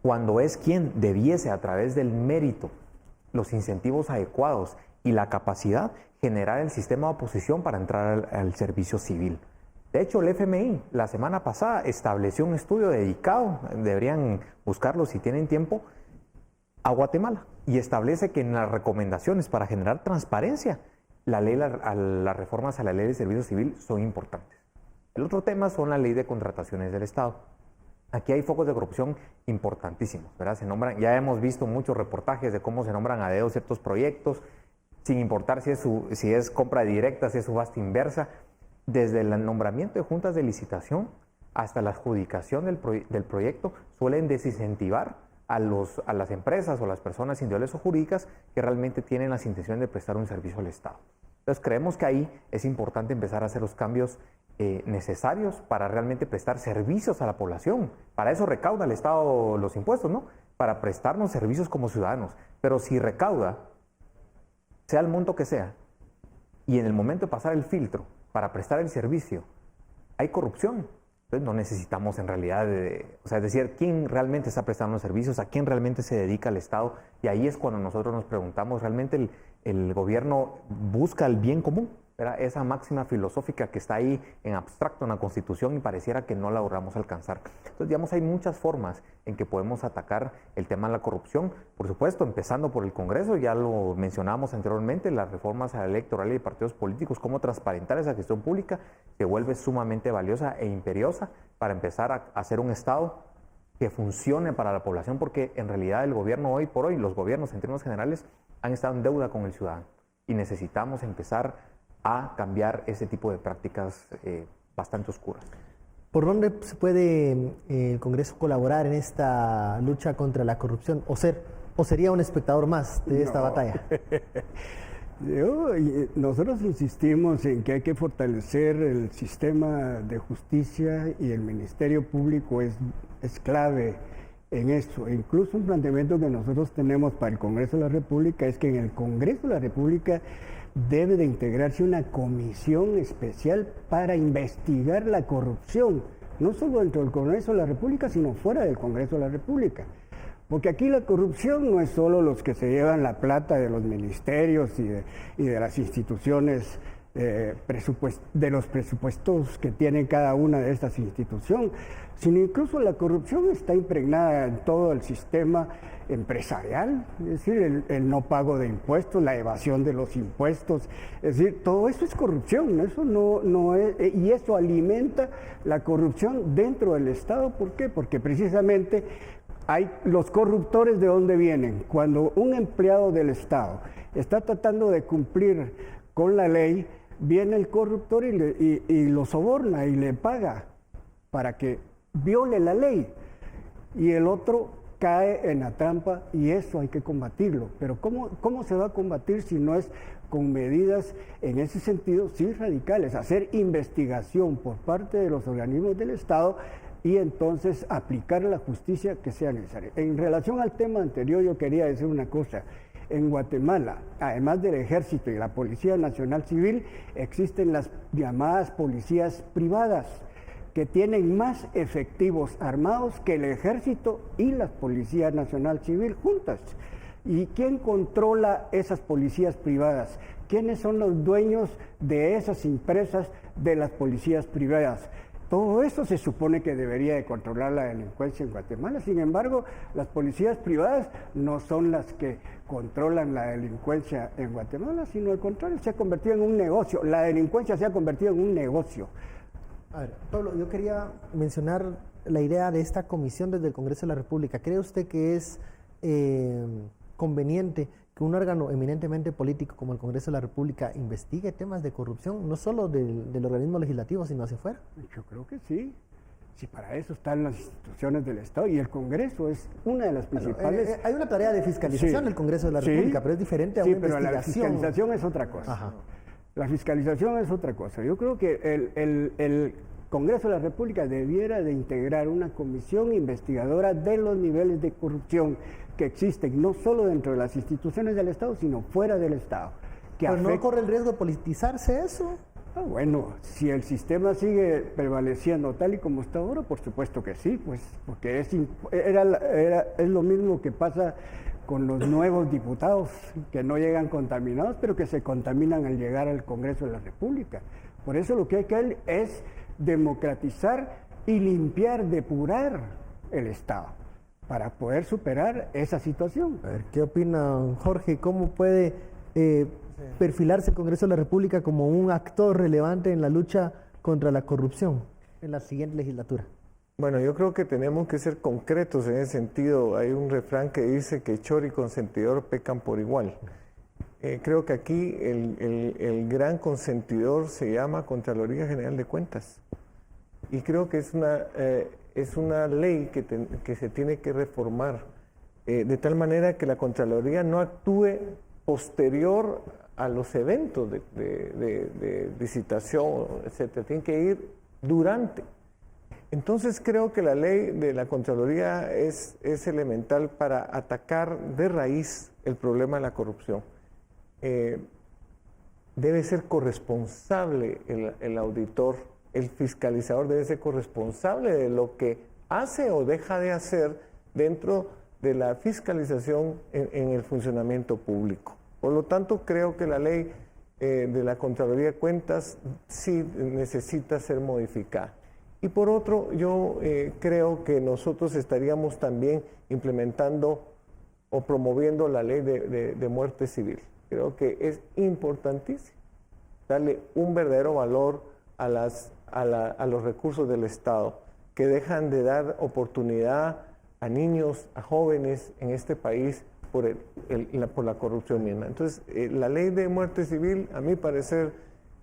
cuando es quien debiese a través del mérito, los incentivos adecuados y la capacidad generar el sistema de oposición para entrar al servicio civil. De hecho, el FMI la semana pasada estableció un estudio dedicado, deberían buscarlo si tienen tiempo, a Guatemala, y establece que en las recomendaciones para generar transparencia, las reformas a la ley de servicio civil son importantes. El otro tema son la ley de contrataciones del Estado. Aquí hay focos de corrupción importantísimos, ¿verdad? Se nombran, ya hemos visto muchos reportajes de cómo se nombran a dedo ciertos proyectos, sin importar si es compra directa, si es subasta inversa, desde el nombramiento de juntas de licitación hasta la adjudicación del proyecto, suelen desincentivar a las empresas o las personas individuales o jurídicas que realmente tienen las intenciones de prestar un servicio al Estado. Entonces creemos que ahí es importante empezar a hacer los cambios necesarios para realmente prestar servicios a la población. Para eso recauda el Estado los impuestos, ¿no? Para prestarnos servicios como ciudadanos. Pero si recauda, sea el monto que sea, y en el momento de pasar el filtro para prestar el servicio, hay corrupción. Entonces no necesitamos en realidad, es decir, quién realmente está prestando los servicios, a quién realmente se dedica el Estado, y ahí es cuando nosotros nos preguntamos, ¿realmente el gobierno busca el bien común? ¿Verdad? Esa máxima filosófica que está ahí en abstracto en la Constitución y pareciera que no la logramos alcanzar. Entonces, digamos, hay muchas formas en que podemos atacar el tema de la corrupción. Por supuesto, empezando por el Congreso, ya lo mencionábamos anteriormente, las reformas a la ley electoral y de partidos políticos, cómo transparentar esa gestión pública que vuelve sumamente valiosa e imperiosa para empezar a hacer un Estado que funcione para la población, porque en realidad el gobierno hoy por hoy, los gobiernos en términos generales, han estado en deuda con el ciudadano y necesitamos empezar a cambiar ese tipo de prácticas bastante oscuras. ¿Por dónde se puede el Congreso colaborar en esta lucha contra la corrupción? ¿O sería un espectador más de esta batalla? Nosotros insistimos en que hay que fortalecer el sistema de justicia y el Ministerio Público es clave en eso. Incluso un planteamiento que nosotros tenemos para el Congreso de la República es que en el Congreso de la República debe de integrarse una comisión especial para investigar la corrupción, no solo dentro del Congreso de la República, sino fuera del Congreso de la República. Porque aquí la corrupción no es solo los que se llevan la plata de los ministerios y de las instituciones, de los presupuestos que tienen cada una de estas instituciones, sino incluso la corrupción está impregnada en todo el sistema empresarial, es decir, el no pago de impuestos, la evasión de los impuestos, es decir, todo eso es corrupción, eso no es, y eso alimenta la corrupción dentro del Estado. ¿Por qué? Porque precisamente hay los corruptores. ¿De dónde vienen? Cuando un empleado del Estado está tratando de cumplir con la ley, viene el corruptor y lo soborna y le paga para que viole la ley, y el otro cae en la trampa, y eso hay que combatirlo. Pero ¿cómo se va a combatir si no es con medidas en ese sentido, sí, radicales? Hacer investigación por parte de los organismos del Estado y entonces aplicar la justicia que sea necesaria. En relación al tema anterior, yo quería decir una cosa. En Guatemala, además del Ejército y la Policía Nacional Civil, existen las llamadas policías privadas, que tienen más efectivos armados que el Ejército y la Policía Nacional Civil juntas. ¿Y quién controla esas policías privadas? ¿Quiénes son los dueños de esas empresas de las policías privadas? Todo eso se supone que debería de controlar la delincuencia en Guatemala. Sin embargo, las policías privadas no son las que controlan la delincuencia en Guatemala, sino al contrario, se ha convertido en un negocio. La delincuencia se ha convertido en un negocio. A ver, Pablo, yo quería mencionar la idea de esta comisión desde el Congreso de la República. ¿Cree usted que es conveniente que un órgano eminentemente político como el Congreso de la República investigue temas de corrupción, no solo del organismo legislativo, sino hacia afuera? Yo creo que sí. Si para eso están las instituciones del Estado, y el Congreso es una de las principales... hay una tarea de fiscalización del Congreso de la República, pero es diferente a una investigación. Pero la fiscalización es otra cosa. Ajá. La fiscalización es otra cosa. Yo creo que el Congreso de la República debiera de integrar una comisión investigadora de los niveles de corrupción que existen, no solo dentro de las instituciones del Estado, sino fuera del Estado. ¿Pero no corre el riesgo de politizarse eso? Bueno, si el sistema sigue prevaleciendo tal y como está ahora, por supuesto que sí, pues porque es lo mismo que pasa con los nuevos diputados, que no llegan contaminados, pero que se contaminan al llegar al Congreso de la República. Por eso lo que hay que hacer es democratizar y limpiar, depurar el Estado, para poder superar esa situación. A ver, ¿qué opina Jorge? ¿Cómo puede perfilarse el Congreso de la República como un actor relevante en la lucha contra la corrupción en la siguiente legislatura? Bueno, yo creo que tenemos que ser concretos en ese sentido. Hay un refrán que dice que chor y consentidor pecan por igual. Creo que aquí el gran consentidor se llama Contraloría General de Cuentas. Y creo que es una ley que se tiene que reformar de tal manera que la Contraloría no actúe posterior a los eventos de licitación, etcétera. Tiene que ir durante. Entonces creo que la ley de la Contraloría es elemental para atacar de raíz el problema de la corrupción. Debe ser corresponsable el auditor, el fiscalizador debe ser corresponsable de lo que hace o deja de hacer dentro de la fiscalización en el funcionamiento público. Por lo tanto, creo que la ley de la Contraloría de Cuentas sí necesita ser modificada. Y por otro, yo creo que nosotros estaríamos también implementando o promoviendo la ley de muerte civil. Creo que es importantísimo darle un verdadero valor a los recursos del Estado, que dejan de dar oportunidad a niños, a jóvenes en este país por la corrupción misma. Entonces, la ley de muerte civil, a mi parecer,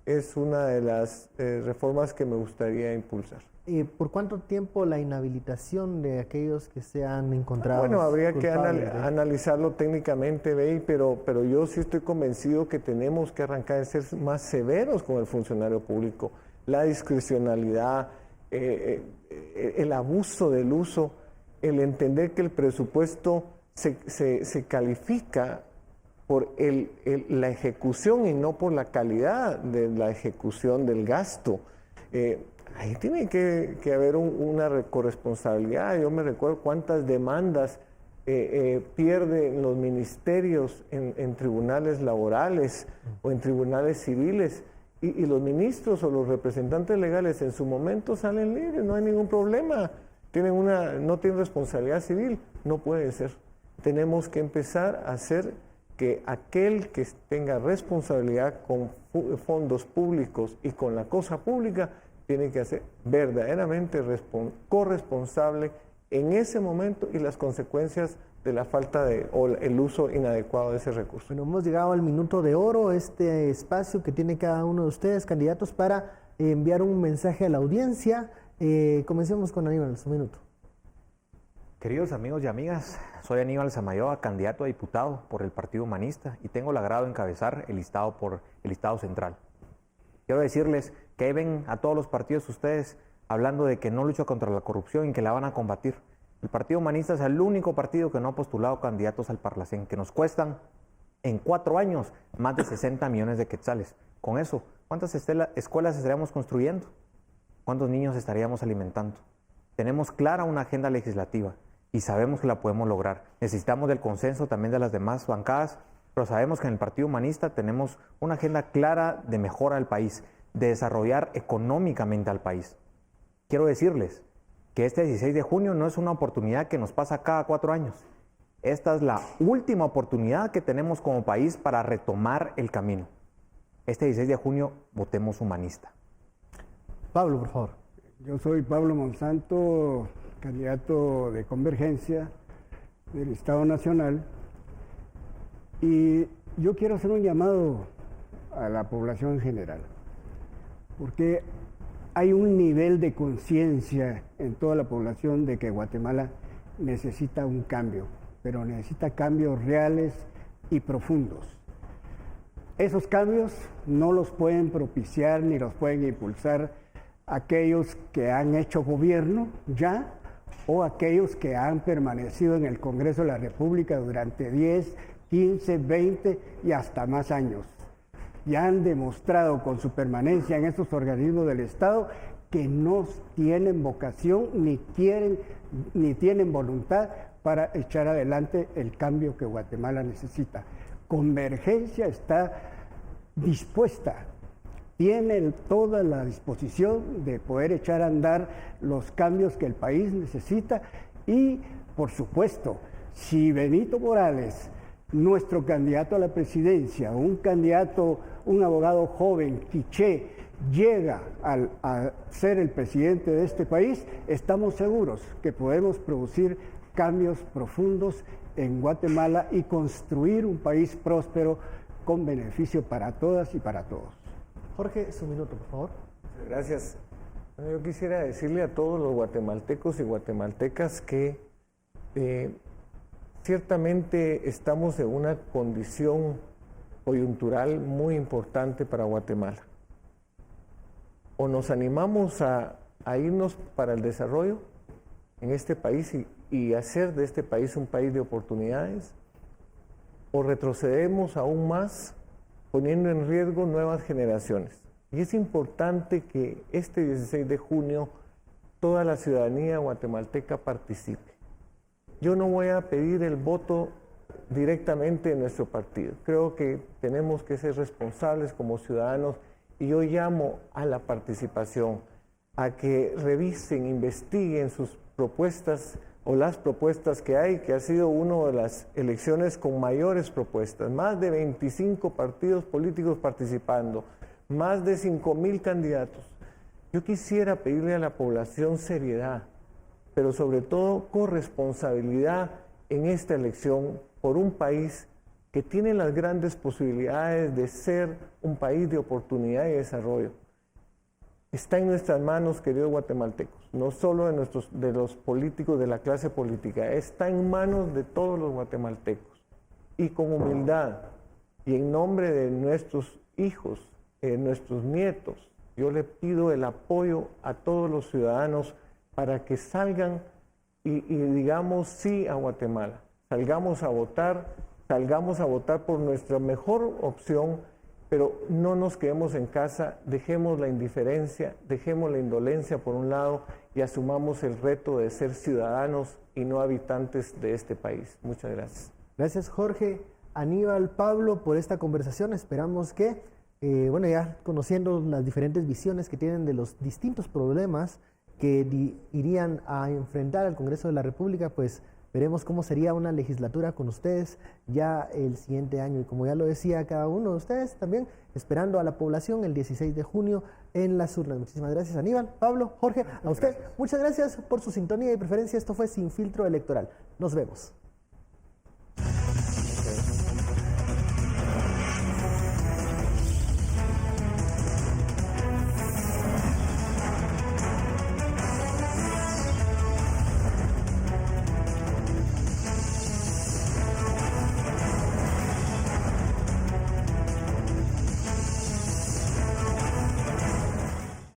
es una de las reformas que me gustaría impulsar. ¿Y por cuánto tiempo la inhabilitación de aquellos que se han encontrado? Bueno, habría que analizarlo técnicamente, pero yo sí estoy convencido que tenemos que arrancar de ser más severos con el funcionario público. La discrecionalidad, el abuso del uso el entender que el presupuesto se califica por la ejecución y no por la calidad de la ejecución del gasto. Ahí tiene que haber una corresponsabilidad. Yo me recuerdo cuántas demandas pierden los ministerios en tribunales laborales o en tribunales civiles, y los ministros o los representantes legales en su momento salen libres, no hay ningún problema, no tienen responsabilidad civil. No puede ser. Tenemos que empezar a hacer que aquel que tenga responsabilidad con fondos públicos y con la cosa pública tiene que ser verdaderamente corresponsable en ese momento y las consecuencias de la falta o el uso inadecuado de ese recurso. Bueno, hemos llegado al minuto de oro, este espacio que tiene cada uno de ustedes, candidatos, para enviar un mensaje a la audiencia. Comencemos con Aníbal, su minuto. Queridos amigos y amigas, soy Aníbal Samayoa, candidato a diputado por el Partido Humanista, y tengo el agrado de encabezar el listado por el listado central. Quiero decirles que ven a todos los partidos ustedes hablando de que no lucha contra la corrupción y que la van a combatir. El Partido Humanista es el único partido que no ha postulado candidatos al Parlacén, que nos cuestan en 4 años más de 60 millones de quetzales. Con eso, ¿cuántas escuelas estaríamos construyendo? ¿Cuántos niños estaríamos alimentando? Tenemos clara una agenda legislativa y sabemos que la podemos lograr. Necesitamos del consenso también de las demás bancadas, pero sabemos que en el Partido Humanista tenemos una agenda clara de mejora del país, de desarrollar económicamente al país. Quiero decirles que este 16 de junio no es una oportunidad que nos pasa cada 4 años. Esta es la última oportunidad que tenemos como país para retomar el camino. Este 16 de junio, votemos humanista. Pablo, por favor. Yo soy Pablo Monsanto, candidato de Convergencia del Estado Nacional, y yo quiero hacer un llamado a la población en general, porque hay un nivel de conciencia en toda la población de que Guatemala necesita un cambio, pero necesita cambios reales y profundos. Esos cambios no los pueden propiciar ni los pueden impulsar aquellos que han hecho gobierno ya o aquellos que han permanecido en el Congreso de la República durante 10, 15, 20 y hasta más años. Ya han demostrado con su permanencia en estos organismos del Estado que no tienen vocación ni tienen voluntad para echar adelante el cambio que Guatemala necesita. Convergencia está dispuesta, tiene toda la disposición de poder echar a andar los cambios que el país necesita, y, por supuesto, si Benito Morales, nuestro candidato a la presidencia, un abogado joven, quiché, llega a ser el presidente de este país, estamos seguros que podemos producir cambios profundos en Guatemala y construir un país próspero con beneficio para todas y para todos. Jorge, su minuto, por favor. Gracias. Bueno, yo quisiera decirle a todos los guatemaltecos y guatemaltecas que ciertamente estamos en una condición coyuntural muy importante para Guatemala. O nos animamos a irnos para el desarrollo en este país y hacer de este país un país de oportunidades, o retrocedemos aún más poniendo en riesgo nuevas generaciones. Y es importante que este 16 de junio toda la ciudadanía guatemalteca participe. Yo no voy a pedir el voto directamente de nuestro partido. Creo que tenemos que ser responsables como ciudadanos, y yo llamo a la participación, a que revisen, investiguen sus propuestas o las propuestas que hay, que ha sido una de las elecciones con mayores propuestas, más de 25 partidos políticos participando, más de 5,000 candidatos. Yo quisiera pedirle a la población seriedad, pero sobre todo corresponsabilidad en esta elección por un país que tiene las grandes posibilidades de ser un país de oportunidad y desarrollo. Está en nuestras manos, queridos guatemaltecos, no solo de los políticos de la clase política, está en manos de todos los guatemaltecos. Y con humildad y en nombre de nuestros hijos, nuestros nietos, yo le pido el apoyo a todos los ciudadanos para que salgan y digamos sí a Guatemala. Salgamos a votar por nuestra mejor opción, pero no nos quedemos en casa, dejemos la indiferencia, dejemos la indolencia por un lado y asumamos el reto de ser ciudadanos y no habitantes de este país. Muchas gracias. Gracias, Jorge, Aníbal, Pablo, por esta conversación. Esperamos que, bueno, ya conociendo las diferentes visiones que tienen de los distintos problemas que irían a enfrentar al Congreso de la República, pues veremos cómo sería una legislatura con ustedes ya el siguiente año. Y como ya lo decía cada uno de ustedes, también esperando a la población el 16 de junio en las urnas. Muchísimas gracias, Aníbal, Pablo, Jorge, a usted. Muchas gracias por su sintonía y preferencia. Esto fue Sin Filtro Electoral. Nos vemos.